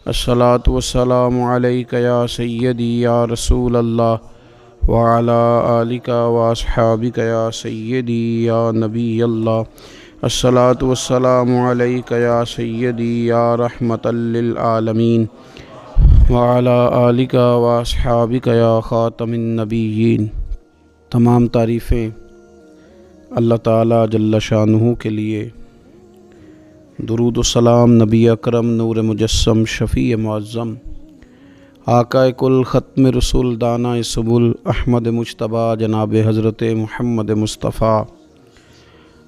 अस्सलातु वस्सलामु अलैका या सय्यदी या रसूल अल्लाह व अला आलिका व अस्हाबिका या सय्यदी या नबी अल्लाह। अस्सलातु वस्सलामु अलैका या सय्यदी या रहमतल लिल आलमीन व अला आलिका व अस्हाबिका या खातमिन नबिय्यीन। तमाम तारीफ़ें अल्लाह ताला जल्ल शानुहु के लिए। दुरूद व सलाम नबी अकरम नूर मुजस्सम शफ़ी मुअज़्ज़म आक़ाए कुल ख़त्म रसूल दाना सुबुल अहमद मुज्तबा जनाब हज़रत मुहम्मद मुस्तफ़ा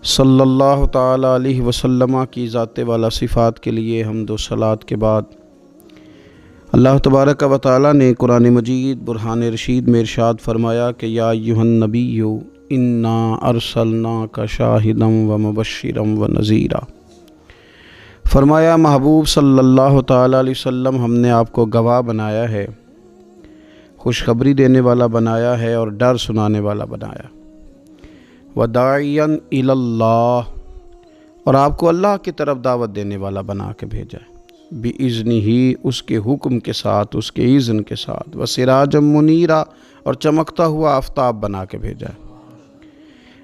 सल्लल्लाहु ताला अलैहि वसल्लम की ज़ाते वाला सिफ़ात के लिए हम्द व सलात के बाद अल्लाह तबारक व तआला ने कुरान मजीद बुरहान रशीद में इरशाद फरमाया कि या अय्युहन नबिय्यु इन्ना अरसलनाका शाहिदम व मुबश्शिरम व नज़ीरा। फरमाया महबूब सल्लल्लाहु ताला अलैहि वसल्लम, हमने आपको गवाह बनाया है, खुशखबरी देने वाला बनाया है और डर सुनाने वाला बनाया। वदाइयन इलल्लाह, और आपको अल्लाह की तरफ दावत देने वाला बना के भेजा है। बिइज़्निही, उसके हुक्म के साथ, उसके इज़्न के साथ। व सिराजम मुनीरा, और चमकता हुआ आफ़ताब बना के भेजा है।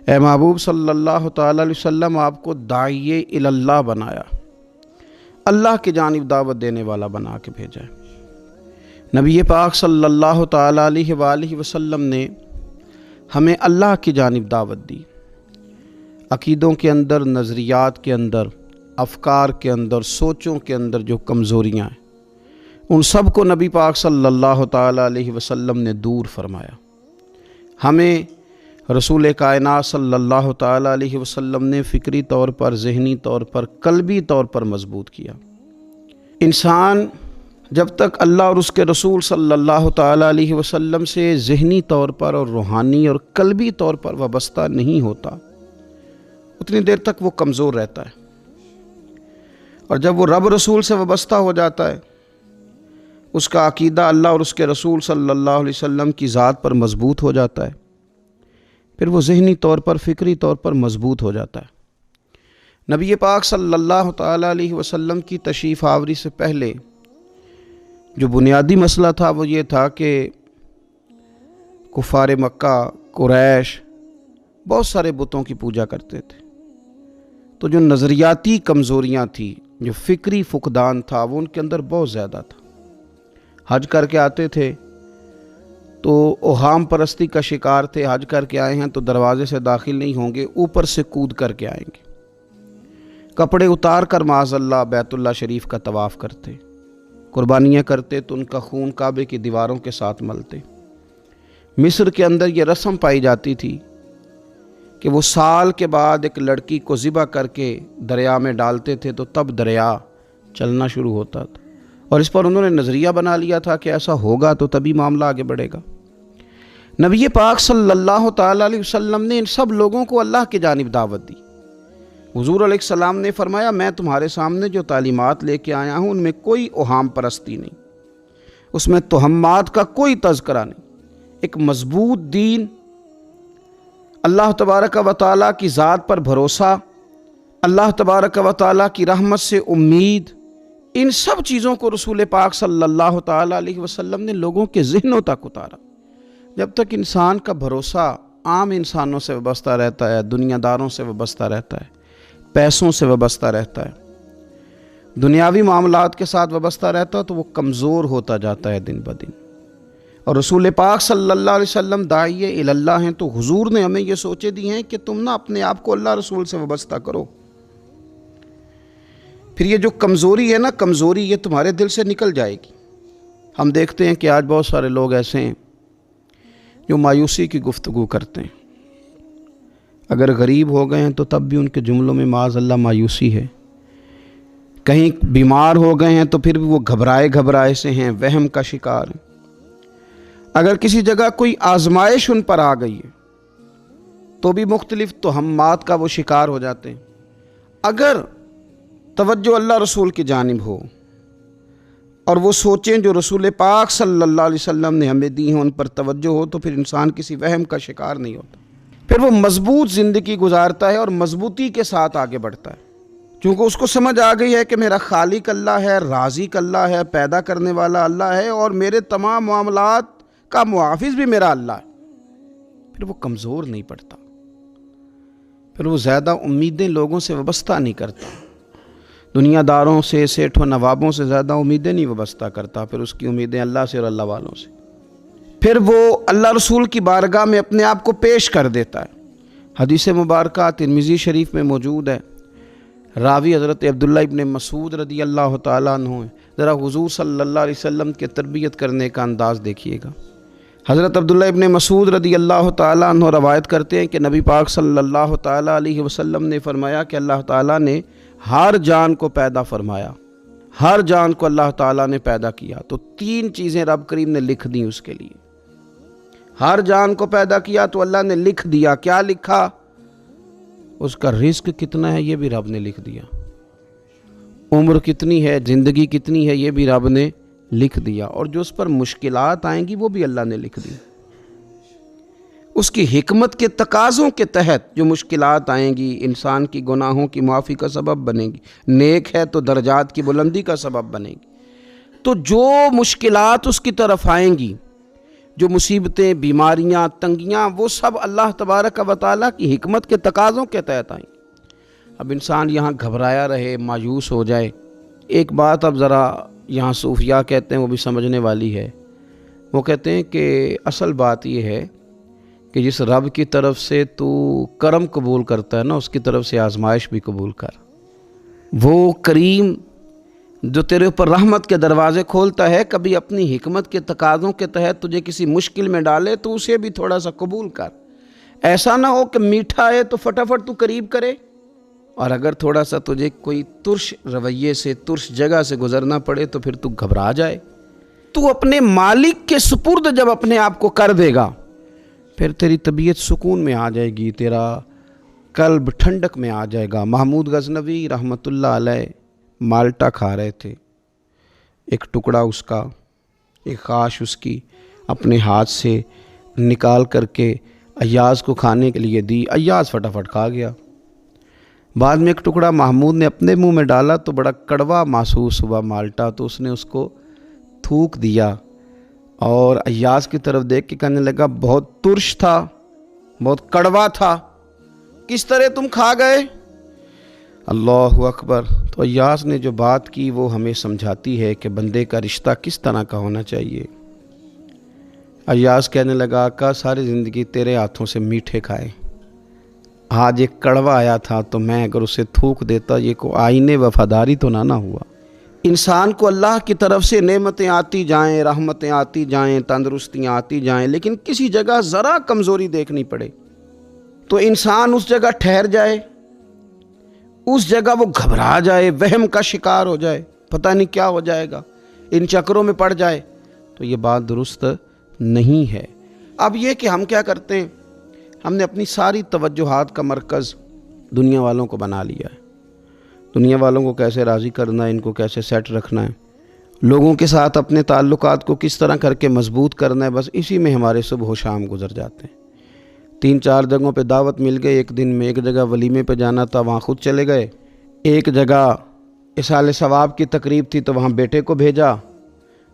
ए महबूब सल्लल्लाहु ताला अलैहि वसल्लम, आपको दाइये इलल्लाह बनाया, अल्लाह की जानिब दावत देने वाला बना के भेजा है। नबी पाक सल्लल्लाहु ताला अलैहि वसल्लम ने हमें अल्लाह की जानिब दावत दी। अक़ीदों के अंदर, नज़रियात के अंदर, अफ़कार के अंदर, सोचों के अंदर जो कमज़ोरियाँ हैं, उन सब को नबी पाक सल्लल्लाहु ताला अलैहि वसल्लम ने दूर फरमाया। हमें रसूल कायनात सल्लल्लाहु ताला अलैहि वसल्लम ने फ़िक्री तौर पर, ज़हनी तौर पर, क़ल्बी तौर पर मज़बूत किया। इंसान जब तक अल्लाह और उसके रसूल सल्लल्लाहु ताला अलैहि वसल्लम से ज़हनी तौर पर और रूहानी और क़ल्बी तौर पर वाबस्ता नहीं होता, उतनी देर तक वो कमज़ोर रहता है। और जब वो रब रसूल से वाबस्ता हो जाता है, उसका अक़ीदा अल्लाह और उसके रसूल सल्लल्लाहु अलैहि वसल्लम की ज़ात पर मज़बूत हो जाता है, फिर वो ज़हनी तौर पर, फ़िक्री तौर पर मज़बूत हो जाता है। नबी पाक सल्लल्लाहु ताला अलैहि वसल्लम की तशरीफ़ आवरी से पहले जो बुनियादी मसला था वो ये था कि कुफ़ार मक्का, कुरैश बहुत सारे बुतों की पूजा करते थे। तो जो नज़रियाती कमज़ोरियाँ थी, जो फ़िक्री फुकदान था, वो उनके अंदर बहुत ज़्यादा था। हज करके आते थे तो ओहाम परस्ती का शिकार थे। हज करके आए हैं तो दरवाज़े से दाखिल नहीं होंगे, ऊपर से कूद करके आएंगे। कपड़े उतार कर माज़अल्लाह बैतुल्लाह शरीफ का तवाफ़ करते। कुर्बानियाँ करते तो उनका खून काबे की दीवारों के साथ मलते। मिस्र के अंदर ये रस्म पाई जाती थी कि वो साल के बाद एक लड़की को ज़िबा करके दरिया में डालते थे, तो तब दरिया चलना शुरू होता था। और इस पर उन्होंने नज़रिया बना लिया था कि ऐसा होगा तो तभी मामला आगे बढ़ेगा। नबी पाक सल्लल्लाहु ताला अलैहि वसल्लम ने इन सब लोगों को अल्लाह की जानिब दावत दी। हुज़ूर अलैहिस्सलाम ने फरमाया, मैं तुम्हारे सामने जो तालीमात लेके आया हूँ उनमें कोई ओहाम परस्ती नहीं, उसमें तोहम्मात का कोई तज़किरा नहीं। एक मज़बूत दीन, अल्लाह तबारक व तआला की ज़ात पर भरोसा, अल्लाह तबारक व तआला की रहमत से उम्मीद, इन सब चीज़ों को रसूल पाक सल्लल्लाहु ताला अलैहि वसल्लम ने लोगों के ज़हनों तक उतारा। जब तक इंसान का भरोसा आम इंसानों से वाबस्ता रहता है, दुनियादारों से वाबस्ता रहता है, पैसों से वाबस्ता रहता है, दुनियावी मामलात के साथ वाबस्ता रहता है, तो वो कमज़ोर होता जाता है दिन ब दिन। और रसूल पाक सल्लल्लाहु अलैहि वसल्लम दाइये इलल्लाह हैं, तो हुजूर ने हमें ये सोचे दी हैं कि तुम ना अपने आप को अल्लाह रसूल से वाबस्ता करो। फिर ये जो कमज़ोरी है ना, कमज़ोरी ये तुम्हारे दिल से निकल जाएगी। हम देखते हैं कि आज बहुत सारे लोग ऐसे हैं जो मायूसी की गुफ्तगू करते हैं। अगर गरीब हो गए हैं तो तब भी उनके जुमलों में माज़अल्लाह मायूसी है। कहीं बीमार हो गए हैं तो फिर भी वो घबराए से हैं, वहम का शिकार हैं। अगर किसी जगह कोई आजमाइश उन पर आ गई है तो भी मुख्तलिफ तोहम्मात का वो शिकार हो जाते हैं। अगर तवज्जो अल्लाह रसूल की जानिब हो और वो सोचें जो रसूल पाक सल्लल्लाहु अलैहि वसल्लम ने हमें दी हैं, उन पर तवज्जो हो, तो फिर इंसान किसी वहम का शिकार नहीं होता। फिर वो मज़बूत ज़िंदगी गुजारता है और मज़बूती के साथ आगे बढ़ता है। چونکہ اس کو سمجھ آ گئی ہے کہ میرا خالق اللہ ہے، رازق اللہ ہے، پیدا کرنے والا اللہ ہے، اور میرے تمام معاملات کا محافظ بھی میرا اللہ ہے، پھر وہ کمزور نہیں پڑتا، پھر وہ زیادہ امیدیں لوگوں سے وابستہ نہیں کرتا، دنیا داروں سے، سیٹھوں نوابوں سے زیادہ امیدیں نہیں وابستہ کرتا، پھر اس کی امیدیں اللہ سے اور اللہ والوں سے، پھر وہ اللہ رسول کی بارگاہ میں اپنے آپ کو پیش کر دیتا ہے۔ حدیث مبارکہ ترمذی شریف میں موجود ہے، راوی حضرت عبداللہ ابن مسعود رضی اللہ تعالیٰ عنہ ہیں۔ ذرا حضور صلی اللہ علیہ وسلم کے تربیت کرنے کا انداز دیکھیے گا۔ حضرت عبداللہ ابن مسعود رضی اللہ تعالیٰ عنہ روایت کرتے ہیں کہ نبی پاک صلی اللہ تعالیٰ علیہ وسلم نے فرمایا کہ اللہ تعالیٰ نے ہر جان کو پیدا فرمایا، ہر جان کو اللہ تعالیٰ نے پیدا کیا، تو 3 چیزیں رب کریم نے لکھ دیں اس کے لیے۔ ہر جان کو پیدا کیا تو اللہ نے لکھ دیا، کیا لکھا؟ اس کا رزق کتنا ہے یہ بھی رب نے لکھ دیا، عمر کتنی ہے، زندگی کتنی ہے یہ بھی رب نے لکھ دیا، اور جو اس پر مشکلات آئیں گی وہ بھی اللہ نے لکھ دی۔ اس کی حکمت کے تقاضوں کے تحت جو مشکلات آئیں گی انسان کی گناہوں کی معافی کا سبب بنے گی، نیک ہے تو درجات کی بلندی کا سبب بنے گی۔ تو جو مشکلات اس کی طرف آئیں گی، جو مصیبتیں، بیماریاں، تنگیاں، وہ سب اللہ تبارک و تعالیٰ کی حکمت کے تقاضوں کے تحت آئیں گی۔ اب انسان یہاں گھبرایا رہے، مایوس ہو جائے۔ ایک بات اب ذرا یہاں صوفیاء کہتے ہیں، وہ بھی سمجھنے والی ہے۔ وہ کہتے ہیں کہ اصل بات یہ ہے کہ جس رب کی طرف سے تو کرم قبول کرتا ہے نا، اس کی طرف سے آزمائش بھی قبول کر۔ وہ کریم جو تیرے اوپر رحمت کے دروازے کھولتا ہے، کبھی اپنی حکمت کے تقاضوں کے تحت تجھے کسی مشکل میں ڈالے تو اسے بھی تھوڑا سا قبول کر۔ ایسا نہ ہو کہ میٹھا ہے تو فٹافٹ تو قریب کرے، اور اگر تھوڑا سا تجھے کوئی ترش رویے سے، ترش جگہ سے گزرنا پڑے تو پھر تو گھبرا جائے۔ تو اپنے مالک کے سپرد جب اپنے آپ کو کر دے گا، پھر تیری طبیعت سکون میں آ جائے گی، تیرا قلب ٹھنڈک میں آ جائے گا۔ محمود غزنوی رحمۃ اللہ علیہ مالٹا کھا رہے تھے، ایک ٹکڑا اس کا، ایک خاش اس کی اپنے ہاتھ سے نکال کر کے ایاز کو کھانے کے لیے دی، ایاز فٹافٹ کھا گیا۔ بعد میں ایک ٹکڑا محمود نے اپنے منہ میں ڈالا تو بڑا کڑوا محسوس ہوا مالٹا، تو اس نے اس کو تھوک دیا اور ایاز کی طرف دیکھ کے کہنے لگا بہت ترش تھا، بہت کڑوا تھا، کس طرح تم کھا گئے؟ اللہ اکبر۔ تو ایاز نے جو بات کی وہ ہمیں سمجھاتی ہے کہ بندے کا رشتہ کس طرح کا ہونا چاہیے۔ ایاز کہنے لگا آقا ساری زندگی تیرے ہاتھوں سے میٹھے کھائے، آج ایک کڑوا آیا تھا تو میں اگر اسے تھوک دیتا، یہ کو آئینے وفاداری تو نہ ہوا۔ انسان کو اللہ کی طرف سے نعمتیں آتی جائیں، رحمتیں آتی جائیں، تندرستیاں آتی جائیں، لیکن کسی جگہ ذرا کمزوری دیکھنی پڑے تو انسان اس جگہ ٹھہر جائے، اس جگہ وہ گھبرا جائے، وہم کا شکار ہو جائے، پتہ نہیں کیا ہو جائے گا، ان چکروں میں پڑ جائے، تو یہ بات درست نہیں ہے۔ اب یہ کہ ہم کیا کرتے ہیں، ہم نے اپنی ساری توجہات کا مرکز دنیا والوں کو بنا لیا ہے، دنیا والوں کو کیسے راضی کرنا ہے، ان کو کیسے سیٹ رکھنا ہے، لوگوں کے ساتھ اپنے تعلقات کو کس طرح کر کے مضبوط کرنا ہے، بس اسی میں ہمارے صبح و شام گزر جاتے ہیں۔ 3-4 جگہوں پہ دعوت مل گئی ایک دن میں، ایک جگہ ولیمے پہ جانا تھا وہاں خود چلے گئے، ایک جگہ اصال ثواب کی تقریب تھی تو وہاں بیٹے کو بھیجا،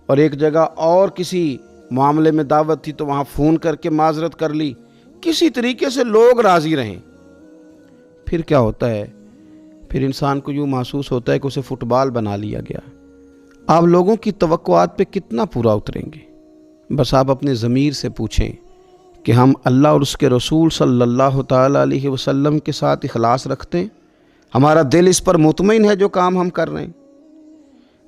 اور ایک جگہ اور کسی معاملے میں دعوت تھی تو وہاں فون کر کے معذرت کر لی، کسی طریقے سے لوگ راضی رہیں۔ پھر کیا ہوتا ہے، پھر انسان کو یوں محسوس ہوتا ہے کہ اسے فٹ بال بنا لیا گیا۔ آپ لوگوں کی توقعات پہ کتنا پورا اتریں گے؟ بس آپ اپنے ضمیر سے پوچھیں کہ ہم اللہ اور اس کے رسول صلی اللہ تعالیٰ علیہ وسلم کے ساتھ اخلاص رکھتے ہیں، ہمارا دل اس پر مطمئن ہے جو کام ہم کر رہے ہیں،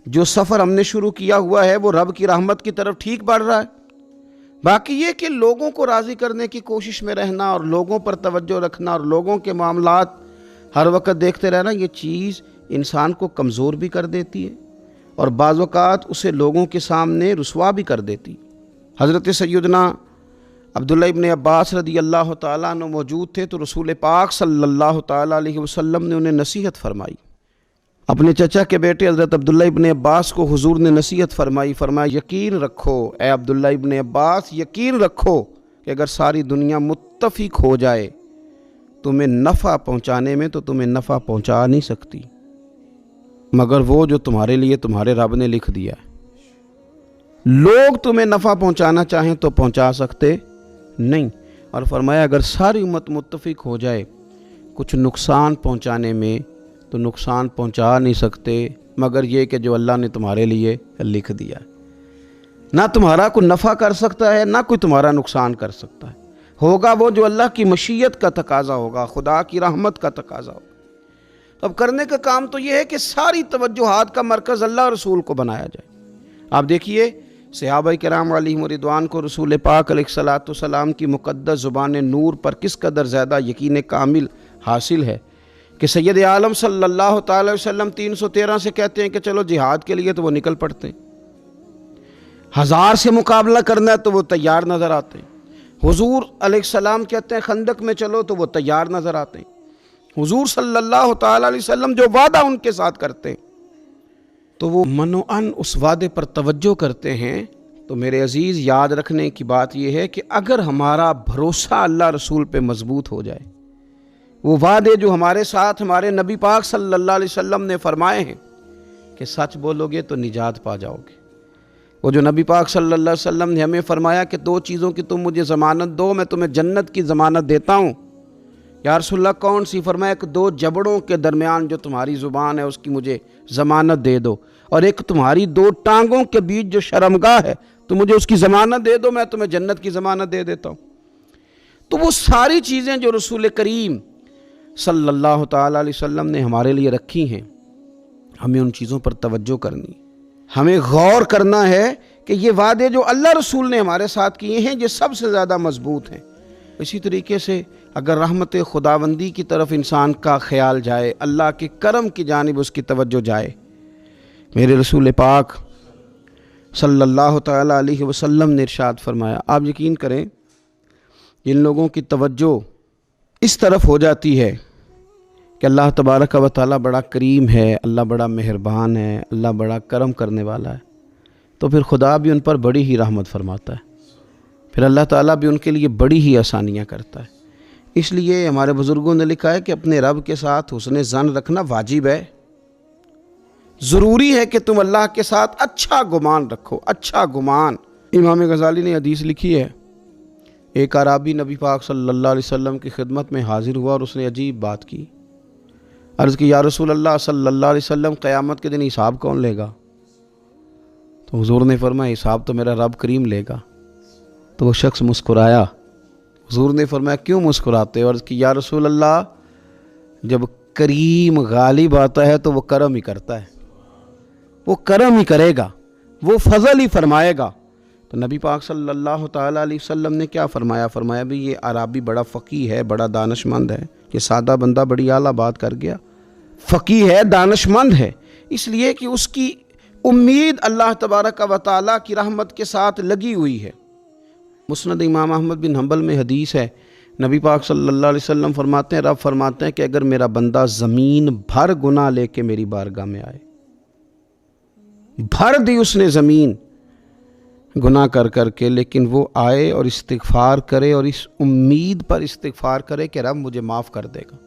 جو سفر ہم نے شروع کیا ہوا ہے وہ رب کی رحمت کی طرف ٹھیک بڑھ رہا ہے۔ باقی یہ کہ لوگوں کو راضی کرنے کی کوشش میں رہنا اور لوگوں پر توجہ رکھنا اور لوگوں کے معاملات ہر وقت دیکھتے رہنا، یہ چیز انسان کو کمزور بھی کر دیتی ہے اور بعض اوقات اسے لوگوں کے سامنے رسوا بھی کر دیتی۔ حضرت سیدنا عبداللہ ابن عباس رضی اللہ تعالیٰ عنہ موجود تھے تو رسول پاک صلی اللہ تعالیٰ علیہ وسلم نے انہیں نصیحت فرمائی۔ اپنے چچا کے بیٹے حضرت عبداللہ ابن عباس کو حضور نے نصیحت فرمائی، فرمایا یقین رکھو اے عبداللہ ابن عباس، یقین رکھو کہ اگر ساری دنیا متفق ہو جائے تمہیں نفع پہنچانے میں تو تمہیں نفع پہنچا نہیں سکتی۔ मगर वो जो तुम्हारे लिए तुम्हारे रब ने लिख दिया है। लोग तुम्हें नफ़ा पहुंचाना चाहें तो पहुंचा सकते नहीं। और फरमाया अगर सारी उम्मत मुत्तफिक हो जाए कुछ नुकसान पहुंचाने में तो नुकसान पहुंचा नहीं सकते मगर ये कि जो अल्लाह ने तुम्हारे लिए लिख दिया है। ना तुम्हारा कोई नफ़ा कर सकता है ना कोई तुम्हारा नुकसान कर सकता है। होगा वो जो अल्लाह की मशीयत का तकाजा होगा, खुदा की रहमत का तकाजा होगा। तो अब करने का काम तो ये है कि सारी तवज्जुहात का मरकज़ अल्लाह रसूल को बनाया जाए। आप देखिए सहाबाए किराम अलैहिम रिदवान को रसूल पाक अलैहिस्सलातु वस्सलाम की मुक़द्दस ज़ुबान नूर पर किस कदर ज़्यादा यकीन कामिल हासिल है कि सैयद आलम सल्लल्लाहु तआला अलैहि वसल्लम 313 से कहते हैं कि चलो जिहाद के लिए तो वो निकल पड़ते हैं, 1000 से मुकाबला करना है तो वो तैयार नज़र आते हैं। हुजूर अलैहिस्सलाम कहते हैं खंदक में चलो तो वो तैयार नज़र आते हैं। हुजूर सल्लल्लाहु तआला अलैहि वसल्लम जो वादा उनके साथ करते हैं तो वो मनोअन उस वादे पर तवज्जो करते हैं। तो मेरे अजीज़ याद रखने की बात यह है कि अगर हमारा भरोसा अल्लाह रसूल पे मजबूत हो जाए, वो वादे जो हमारे साथ हमारे नबी पाक सल्लल्लाहु अलैहि वसल्लम ने फरमाए हैं कि सच बोलोगे तो निजात पा जाओगे। वो जो नबी पाक सल्लल्लाहु अलैहि वसल्लम ने हमें फरमाया कि 2 चीज़ों की तुम मुझे ज़मानत दो, मैं तुम्हें जन्नत की ज़मानत देता हूँ। या रसूलल्लाह कौन सी? फरमाया कि 2 जबड़ों के दरमियान जो तुम्हारी ज़ुबान है उसकी मुझे ज़मानत दे दो, और एक तुम्हारी 2 टांगों के बीच जो शर्मगाह है तो मुझे उसकी ज़मानत दे दो, मैं तुम्हें जन्नत की ज़मानत दे देता हूँ। तो वो सारी चीज़ें जो रसूल करीम सल्लल्लाहु तआला अलैहि वसल्लम ने हमारे लिए रखी हैं, हमें उन चीज़ों पर तवज्जो करनी, हमें गौर करना है कि ये वादे जो अल्लाह रसूल ने हमारे साथ किए हैं ये सबसे ज़्यादा मजबूत हैं। इसी तरीके से अगर रहमत खुदावंदी की तरफ इंसान का ख्याल जाए, अल्लाह के करम की जानिब उसकी तवज्जो जाए, मेरे रसूल पाक सल्लल्लाहु तआला अलैहि वसल्लम ने इरशाद फरमाया, आप यकीन करें जिन लोगों की तवज्जो इस तरफ हो जाती है कि अल्लाह तबारक व तआला बड़ा करीम है, अल्लाह बड़ा मेहरबान है, अल्लाह बड़ा करम करने वाला है, तो फिर खुदा भी उन पर बड़ी ही रहमत फरमाता है, फिर अल्लाह ताला भी उनके लिए बड़ी ही आसानियाँ करता है। इसलिए हमारे बुज़ुर्गों ने लिखा है कि अपने रब के साथ हुस्न ज़न रखना वाजिब है। ज़रूरी है कि तुम अल्लाह के साथ अच्छा गुमान रखो, अच्छा गुमान। इमाम गज़ाली ने हदीस लिखी है, एक अराबी नबी पाक सल्लल्लाहु अलैहि वसल्लम की खिदमत में हाजिर हुआ और उसने अजीब बात की। अर्ज़ की, या रसूल अल्लाह सल्लल्लाहु अलैहि वसल्लम क़यामत के दिन हिसाब कौन लेगा? तो हुज़ूर ने फरमाया, हिसाब तो मेरा रब करीम लेगा। तो वो शख्स मुस्कुराया। हुज़ूर ने फरमाया, क्यों मुस्कुराते हो? अर्ज़ की, या रसूल अल्लाह, जब करीम गालिब आता है तो वो करम ही करता है, वो करम ही करेगा, वो फजल ही फरमाएगा। तो नबी पाक सल्लल्लाहु तआला अलैहि वसल्लम ने क्या फरमाया? फरमाया भी ये अराबी बड़ा फ़क़ीह है, बड़ा दानशमंद है। ये सादा बंदा बड़ी आला बात कर गया, फ़क़ीह है, दानशमंद है, इसलिए कि उसकी उम्मीद अल्लाह तबारक व तआला की रहमत के साथ लगी हुई है। मुस्नद इमाम अहमद बिन हंबल में हदीस है, नबी पाक सल्लल्लाहु अलैहि वसल्लम फरमाते हैं, रब फरमाते हैं कि अगर मेरा बंदा ज़मीन भर गुनाह लेके मेरी बारगाह में आए, भर दी उसने ज़मीन गुनाह कर कर के, लेकिन वो आए और इस्तिग़फ़ार करे और इस उम्मीद पर इस्तिग़फ़ार करे कि रब मुझे माफ़ कर देगा,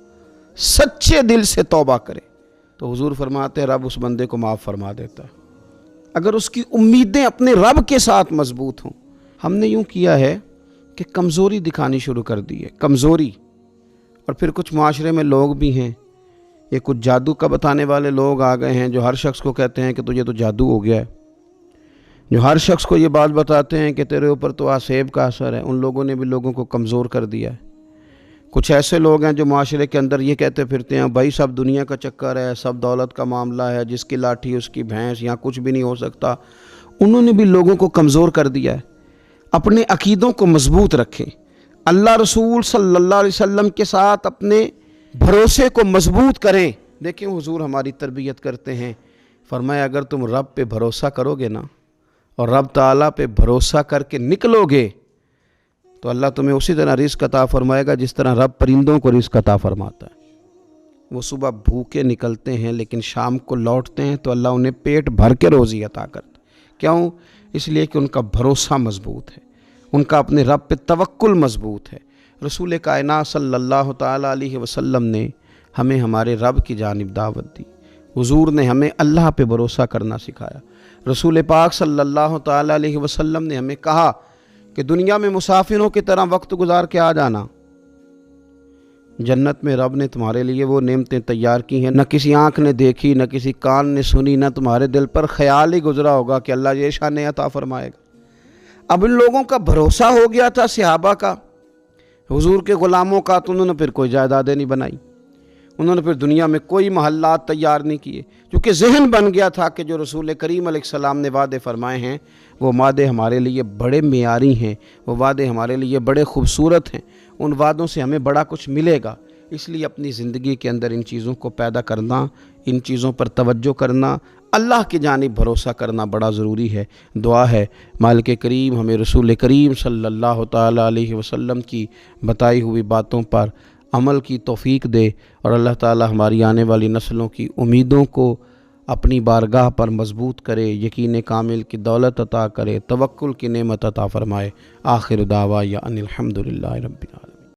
सच्चे दिल से तौबा करे, तो हुज़ूर फरमाते हैं रब उस बंदे को माफ़ फरमा देता है, अगर उसकी उम्मीदें अपने रब के साथ मजबूत हों। हमने यूँ किया है कि कमज़ोरी दिखानी शुरू कर दी है, कमज़ोरी। और फिर कुछ माशरे में लोग भी हैं, ये कुछ जादू का बताने वाले लोग आ गए हैं जो हर शख्स को कहते हैं कि तुझे तो जादू हो गया है, जो हर शख्स को ये बात बताते हैं कि तेरे ऊपर तो आसेब का असर है। उन लोगों ने भी लोगों को कमज़ोर कर दिया है। कुछ ऐसे लोग हैं जो माशरे के अंदर ये कहते फिरते हैं, भाई सब दुनिया का चक्कर है, सब दौलत का मामला है, जिसकी लाठी उसकी भैंस, यहाँ कुछ भी नहीं हो सकता। उन्होंने भी लोगों को कमज़ोर कर दिया है। अपने अकीदों को मजबूत रखें, अल्लाह रसूल सल्लल्लाहु अलैहि वसल्लम के साथ अपने भरोसे को मजबूत करें। देखें हुजूर हमारी तरबियत करते हैं, फरमाया अगर तुम रब पे भरोसा करोगे ना और रब ताला पे भरोसा करके निकलोगे तो अल्लाह तुम्हें उसी तरह रिज़्क़ अता फरमाएगा जिस तरह रब परिंदों को रिज़्क़ अता फरमाता है। वो सुबह भूखे निकलते हैं लेकिन शाम को लौटते हैं तो अल्लाह उन्हें पेट भर के रोज़ी अता करता। क्यों? इसलिए कि उनका भरोसा मजबूत है, उनका अपने रब पे तवक्कुल मजबूत है। रसूल कायनात सल्लल्लाहु ताला अलैहि वसल्लम ने हमें हमारे रब की जानिब दावत दी, حضور نے ہمیں اللہ پہ بھروسہ کرنا سکھایا۔ رسول پاک صلی اللہ تعالیٰ علیہ وسلم نے ہمیں کہا کہ دنیا میں مسافروں کی طرح وقت گزار کے آ جانا، جنت میں رب نے تمہارے لیے وہ نعمتیں تیار کی ہیں، نہ کسی آنکھ نے دیکھی، نہ کسی کان نے سنی، نہ تمہارے دل پر خیال ہی گزرا ہوگا کہ اللہ یہ شان عطا فرمائے گا۔ اب ان لوگوں کا بھروسہ ہو گیا تھا صحابہ کا، حضور کے غلاموں کا، تو انہوں نے پھر کوئی جائیدادیں نہیں بنائی، انہوں نے پھر دنیا میں کوئی محلات تیار نہیں کیے، کیونکہ ذہن بن گیا تھا کہ جو رسول کریم علیہ السلام نے وعدے فرمائے ہیں وہ وعدے ہمارے لیے بڑے معیاری ہیں، وہ وعدے ہمارے لیے بڑے خوبصورت ہیں، ان وعدوں سے ہمیں بڑا کچھ ملے گا۔ اس لیے اپنی زندگی کے اندر ان چیزوں کو پیدا کرنا، ان چیزوں پر توجہ کرنا، اللہ کی جانب بھروسہ کرنا بڑا ضروری ہے۔ دعا ہے مالک کریم ہمیں رسول کریم صلی اللہ تعالیٰ علیہ وسلم کی بتائی ہوئی باتوں پر عمل کی توفیق دے، اور اللہ تعالیٰ ہماری آنے والی نسلوں کی امیدوں کو اپنی بارگاہ پر مضبوط کرے، یقین کامل کی دولت عطا کرے، توکل کی نعمت عطا فرمائے۔ آخر دعوانا ان الحمد للہ رب العالمین۔